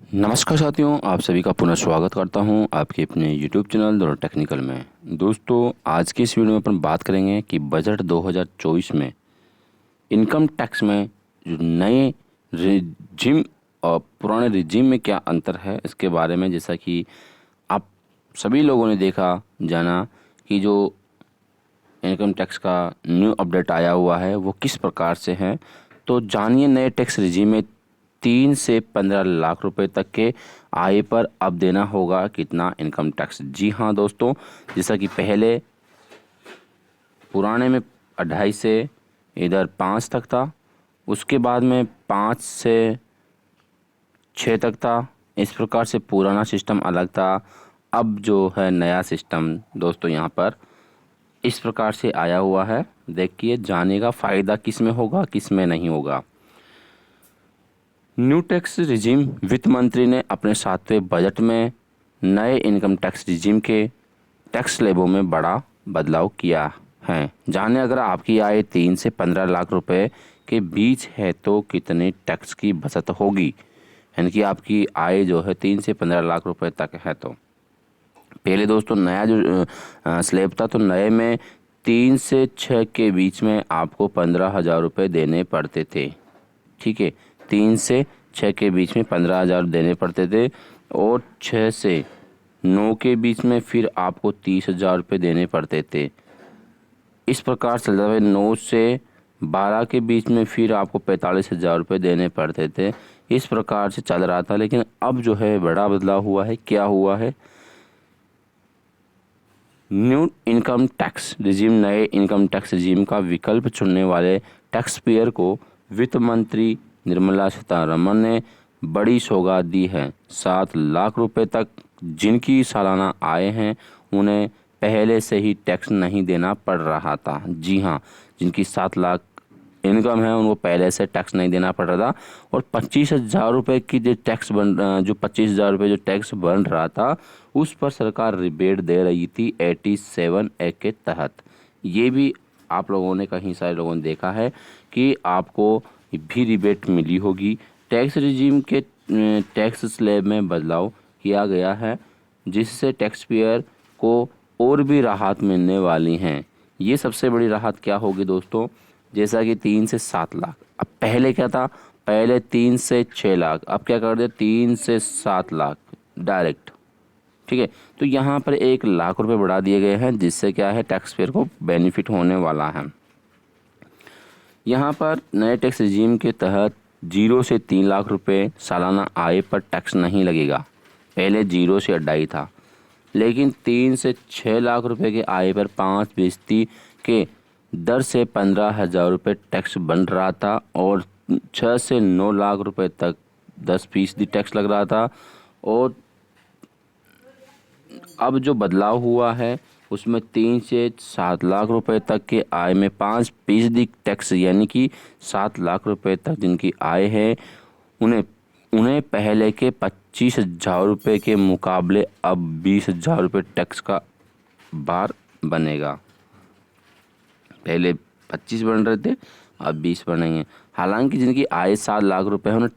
नमस्कार साथियों, आप सभी का पुनः स्वागत करता हूं आपके अपने YouTube चैनल द टेक्निकल में। दोस्तों, आज की इस वीडियो में अपन बात करेंगे कि बजट 2024 में इनकम टैक्स में जो नए रिजिम और पुराने रिजिम में क्या अंतर है, इसके बारे में। जैसा कि आप सभी लोगों ने देखा जाना कि जो इनकम टैक्स का न्यू अपडेट आया हुआ है वो किस प्रकार से है, तो जानिए नए टैक्स रिजीम में 3 से 15 लाख रुपए तक के आय पर अब देना होगा कितना इनकम टैक्स। जी हाँ दोस्तों, जैसा कि पहले पुराने में 2.5 से इधर 5 तक था, उसके बाद में 5 से 6 तक था। इस प्रकार से पुराना सिस्टम अलग था। अब जो है नया सिस्टम दोस्तों यहाँ पर इस प्रकार से आया हुआ है। देखिए, जानेगा फ़ायदा किस में होगा किस में नहीं होगा। न्यू टैक्स रिजीम वित्त मंत्री ने अपने 7वें बजट में नए इनकम टैक्स रिजीम के टैक्स स्लैबों में बड़ा बदलाव किया है। जाने, अगर आपकी आय 3 से 15 लाख रुपए के बीच है तो कितने टैक्स की बचत होगी। यानी कि आपकी आय जो है 3 से 15 लाख रुपए तक है तो पहले दोस्तों नया जो स्लैब था, तो नए में 3 से 6 के बीच में आपको 15,000 रुपये देने पड़ते थे। ठीक है, 3 से 6 के बीच में 15,000 देने पड़ते थे, और 6 से 9 के बीच में फिर आपको 30,000 रुपये देने पड़ते थे। इस प्रकार चल रहा है। 9 से 12 के बीच में फिर आपको 45,000 रुपये देने पड़ते थे। इस प्रकार से चल रहा था, लेकिन अब जो है बड़ा बदलाव हुआ है। क्या हुआ है? न्यू इनकम टैक्स रिजीम नए इनकम टैक्स रिजीम का विकल्प चुनने वाले टैक्स पेयर को वित्त मंत्री निर्मला सीतारमण ने बड़ी सौगात दी है। 7 लाख रुपए तक जिनकी सालाना आय है उन्हें पहले से ही टैक्स नहीं देना पड़ रहा था। जी हाँ, जिनकी 7 लाख इनकम है उनको पहले से टैक्स नहीं देना पड़ रहा था। और 25,000 रुपये की जो 25,000 रुपये जो टैक्स बन रहा था उस पर सरकार रिबेट दे रही थी 87A के तहत। ये भी आप लोगों ने, कहीं सारे लोगों ने देखा है कि आपको भी रिबेट मिली होगी। टैक्स रिजीम के टैक्स स्लैब में बदलाव किया गया है, जिससे टैक्स पेयर को और भी राहत मिलने वाली हैं। ये सबसे बड़ी राहत क्या होगी दोस्तों? जैसा कि 3 से 7 लाख, अब पहले क्या था? पहले 3 से 6 लाख, अब क्या कर दिया? 3 से 7 लाख डायरेक्ट। ठीक है, तो यहाँ पर 1 लाख रुपए बढ़ा दिए गए हैं, जिससे क्या है टैक्स पेयर को बेनिफिट होने वाला है। यहाँ पर नए टैक्स रिजीम के तहत 0 से 3 लाख रुपए सालाना आय पर टैक्स नहीं लगेगा। पहले 0 से 2.5 था, लेकिन 3 से 6 लाख रुपए के आय पर 5% के दर से 15,000 रुपये टैक्स बन रहा था, और 6 से 9 लाख रुपए तक 10% टैक्स लग रहा था। और अब जो बदलाव हुआ है उसमें 3 से 7 लाख रुपए तक के आय में 5% टैक्स, यानी कि 7 लाख रुपए तक जिनकी आय है उन्हें पहले के 25,000 रुपये के मुकाबले अब 20,000 रुपये टैक्स का बार बनेगा। पहले 25 बन रहे थे, अब 20 बनेंगे। हालांकि जिनकी आय 7 लाख रुपए है उन्हें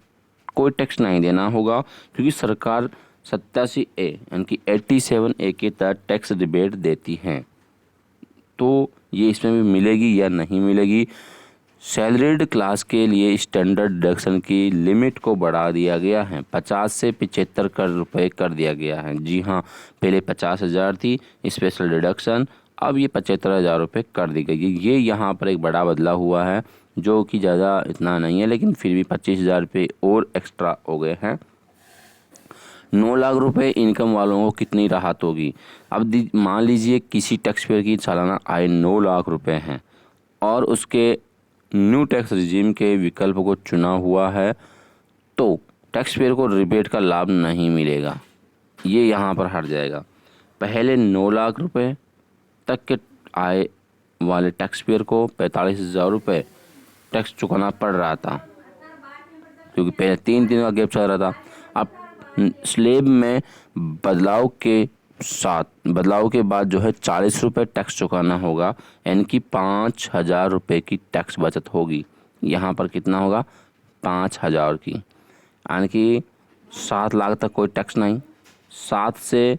कोई टैक्स नहीं देना होगा, क्योंकि सरकार 87A यानी कि 87A के तहत टैक्स रिबेट देती हैं। तो ये इसमें भी मिलेगी या नहीं मिलेगी? सैलरीड क्लास के लिए स्टैंडर्ड डिडक्शन की लिमिट को बढ़ा दिया गया है, 50 से 75 करोड़ रुपये कर दिया गया है। जी हाँ, पहले 50,000 थी स्पेशल डिडक्शन, अब ये 75,000 रुपये कर दी गई है। ये यहाँ पर एक बड़ा बदलाव हुआ है, जो कि ज़्यादा इतना नहीं है, लेकिन फिर भी 25,000 रुपये और एक्स्ट्रा हो गए हैं। 9 लाख रुपए इनकम वालों को कितनी राहत होगी? अब मान लीजिए किसी टैक्स पेयर की सालाना आय 9 लाख रुपए हैं और उसके न्यू टैक्स रिजीम के विकल्प को चुना हुआ है, तो टैक्स पेयर को रिबेट का लाभ नहीं मिलेगा। ये यहाँ पर हट जाएगा। पहले 9 लाख रुपए तक के आय वाले टैक्स पेयर को 45,000 रुपये टैक्स चुकाना पड़ रहा था, क्योंकि पहले 3 दिन का गैप चल रहा था। अब स्लेब में बदलाव के बाद जो है 40 रुपये टैक्स चुकाना होगा, यानी कि 5,000 रुपये की टैक्स बचत होगी। यहाँ पर कितना होगा? 5,000 की, यानी कि 7 लाख तक कोई टैक्स नहीं, 7 से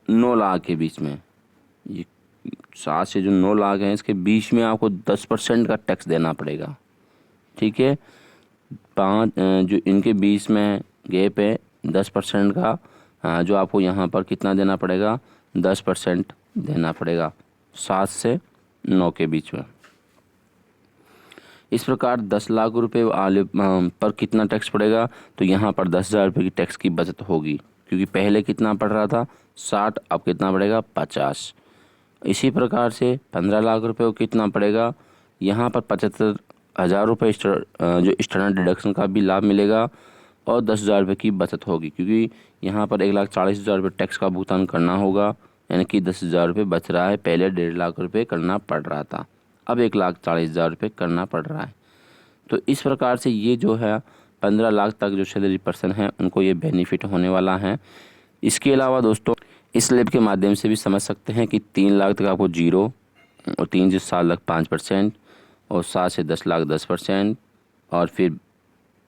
9 लाख के बीच में, ये 7 से जो 9 लाख हैं इसके बीच में आपको 10% का टैक्स देना पड़ेगा। ठीक है, 5 जो इनके बीच में गैप है 10% का, जो आपको यहाँ पर कितना देना पड़ेगा, 10% देना पड़ेगा 7 से 9 के बीच में। इस प्रकार 10 लाख रुपए वाले पर कितना टैक्स पड़ेगा, तो यहाँ पर 10,000 रुपये की टैक्स की बचत होगी, क्योंकि पहले कितना पड़ रहा था 60, अब कितना पड़ेगा 50। इसी प्रकार से 15 लाख रुपए को कितना पड़ेगा, यहाँ पर 75,000 रुपये जो स्टैंडर्ड डिडक्शन का भी लाभ मिलेगा और 10,000 रुपये की बचत होगी, क्योंकि यहाँ पर 1,40,000 रुपये टैक्स का भुगतान करना होगा, यानी कि 10,000 रुपये बच रहा है। पहले 1.5 लाख रुपये करना पड़ रहा था, अब 1,40,000 रुपये करना पड़ रहा है। तो इस प्रकार से ये जो है 15 लाख तक जो सैलरी पर्सन है उनको ये बेनिफिट होने वाला है। इसके अलावा दोस्तों इस स्लैब के माध्यम से भी समझ सकते हैं कि 3 लाख तक आपको 0, और 3 से 7 लाख 5%, और 7 से 10 लाख 10%, और फिर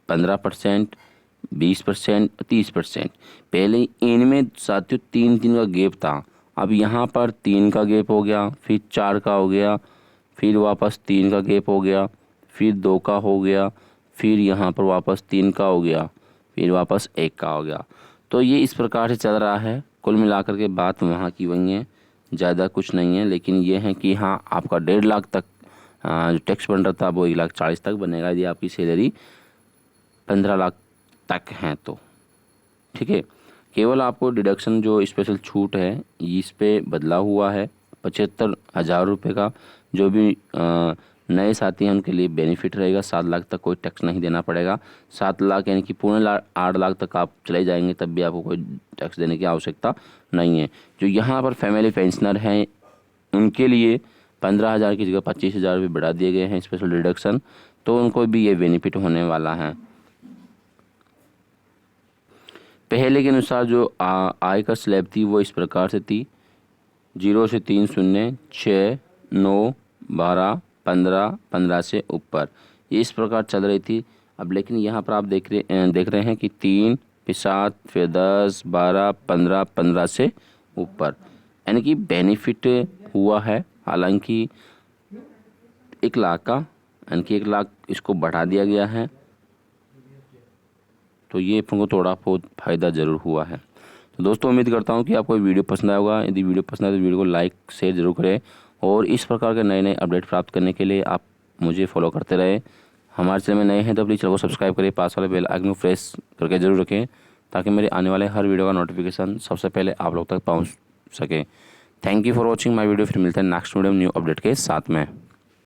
15%, 20%, 30%। पहले इनमें साथियों 3 का गैप था, अब यहाँ पर 3 का गैप हो गया, फिर 4 का हो गया, फिर वापस 3 का गैप हो गया, फिर 2 का हो गया, फिर यहाँ पर वापस 3 का हो गया, फिर वापस 1 का हो गया। तो ये इस प्रकार से चल रहा है। कुल मिलाकर के बात वहाँ की वही है, ज़्यादा कुछ नहीं है, लेकिन ये है कि हाँ आपका 1.5 लाख तक जो टैक्स बन रहा था वो 1,40,000 तक बनेगा यदि आपकी सैलरी 15 लाख तक है तो। ठीक है, केवल आपको डिडक्शन जो स्पेशल छूट है इस पे बदला हुआ है 75,000 रुपये का। जो भी नए साथी हैं उनके लिए बेनिफिट रहेगा, 7 लाख तक कोई टैक्स नहीं देना पड़ेगा। 7 लाख यानी कि 8 लाख तक आप चले जाएंगे तब भी आपको कोई टैक्स देने की आवश्यकता नहीं है। जो यहाँ पर फैमिली पेंशनर हैं उनके लिए 15,000 की जगह 25,000 रुपये बढ़ा दिए गए हैं स्पेशल डिडक्शन, तो उनको भी ये बेनिफिट होने वाला है। पहले के अनुसार जो आय का स्लैब थी वो इस प्रकार से थी, 0 से 3 शून्य, 6, 9, 12, 15, 15 से ऊपर, ये इस प्रकार चल रही थी। अब लेकिन यहाँ पर आप देख रहे हैं कि 3, फिर 7, फिर 10, 12, 15, 15 से ऊपर, यानी कि बेनिफिट हुआ है। हालांकि 1 लाख का, यानी कि 1 लाख इसको बढ़ा दिया गया है, तो ये आपको थोड़ा बहुत फ़ायदा ज़रूर हुआ है। तो दोस्तों उम्मीद करता हूँ कि आपको वीडियो पसंद आया होगा। यदि वीडियो पसंद आए तो वीडियो को लाइक शेयर जरूर करें, और इस प्रकार के नए नए अपडेट प्राप्त करने के लिए आप मुझे फॉलो करते रहें। हमारे चैनल में नए हैं तो प्लीज़ चैनल को सब्सक्राइब करें, पास वाले बेल आइकन को प्रेस करके ज़रूर रखें, ताकि मेरे आने वाले हर वीडियो का नोटिफिकेशन सबसे पहले आप लोग तक पहुँच सके। Thank you for watching my video. फिर मिलते हैं नेक्स्ट वीडियो न्यू अपडेट के साथ में।